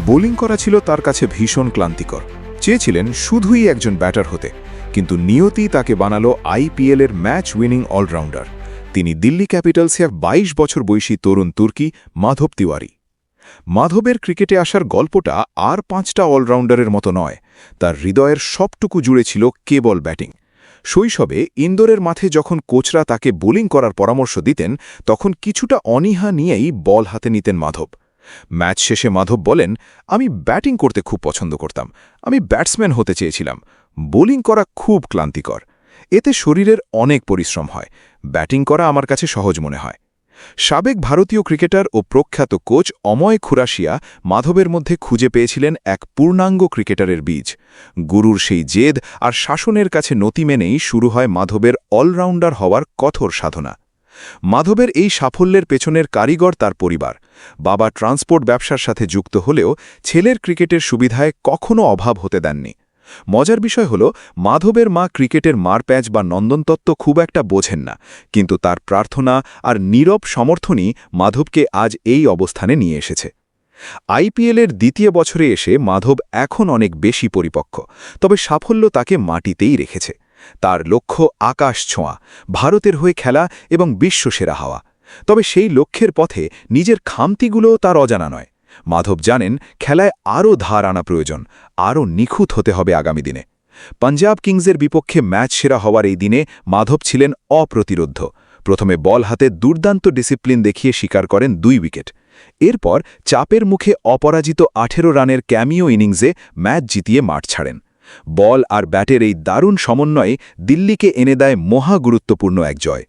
Bowling করা ছিল তার কাছে ভীষণ ক্লান্তিকর। চেয়েছিলেন শুধুই একজন ব্যাটার হতে, কিন্তু নিয়তি তাকে বানালো আইপিএলের ম্যাচ উইনিং অলরাউন্ডার। তিনি দিল্লি ক্যাপিটালসের ২২ বছর বয়সী তরুণ তুর্কি মাধব তিওয়ারি। মাধবের ক্রিকেটে আসার গল্পটা আর ৫টা অলরাউন্ডারের মতো নয়। তার হৃদয়ের সবটুকু জুড়ে ছিল কেবল ব্যাটিং। শৈশবে ইন্দোরের মাঠে যখন কোচরা তাকে বোলিং করার পরামর্শ দিতেন, তখন কিছুটা অনীহা নিয়েই বল হাতে নিতেন মাধব। ম্যাচ শেষে মাধব বলেন, আমি ব্যাটিং করতে খুব পছন্দ করতাম, আমি ব্যাটসম্যান হতে চেয়েছিলাম। বোলিং করা খুব ক্লান্তিকর, এতে শরীরের অনেক পরিশ্রম হয়। ব্যাটিং করা আমার কাছে সহজ মনে হয়। সাবেক ভারতীয় ক্রিকেটার ও প্রখ্যাত কোচ অময় খুরাশিয়া মাধবের মধ্যে খুঁজে পেয়েছিলেন এক পূর্ণাঙ্গ ক্রিকেটারের বীজ। গুরুর সেই জেদ আর শাসনের কাছে নতি মেনেই শুরু হয় মাধবের অলরাউন্ডার হওয়ার কঠোর সাধনা। মাধবের এই সাফল্যের পেছনের কারিগর তার পরিবার। বাবা ট্রান্সপোর্ট ব্যবসার সাথে যুক্ত হলেও ছেলের ক্রিকেটের সুবিধায় কখনো অভাব হতে দেননি। মজার বিষয় হল, মাধবের মা ক্রিকেটের মারপ্যাচ বা নন্দনতত্ত্ব খুব একটা বোঝেন না, কিন্তু তার প্রার্থনা আর নীরব সমর্থনই মাধবকে আজ এই অবস্থানে নিয়ে এসেছে। আইপিএলের দ্বিতীয় বছরে এসে মাধব এখন অনেক বেশি পরিপক্ক, তবে সাফল্য তাকে মাটিতেই রেখেছে। তার লক্ষ্য আকাশ ছোঁয়া, ভারতের হয়ে খেলা এবং বিশ্বসেরা হওয়া। তবে সেই লক্ষ্যের পথে নিজের খামতিগুলোও তার অজানা নয়। মাধব জানেন, খেলায় আরও ধার আনা প্রয়োজন, আরও নিখুঁত হতে হবে আগামী দিনে। পাঞ্জাব কিংসের বিপক্ষে ম্যাচ সেরা হওয়ার এই দিনে মাধব ছিলেন অপ্রতিরোধ্য। প্রথমে বল হাতে দুর্দান্ত ডিসিপ্লিন দেখিয়ে শিকার করেন ২ উইকেট। এরপর চাপের মুখে অপরাজিত ১৮ রানের ক্যামিও ইনিংসে ম্যাচ জিতিয়ে মাঠ ছাড়েন। বল আর ব্যাটের এই দারুণ সমন্বয়ে দিল্লিকে এনে দেয় মহা গুরুত্বপূর্ণ এক জয়।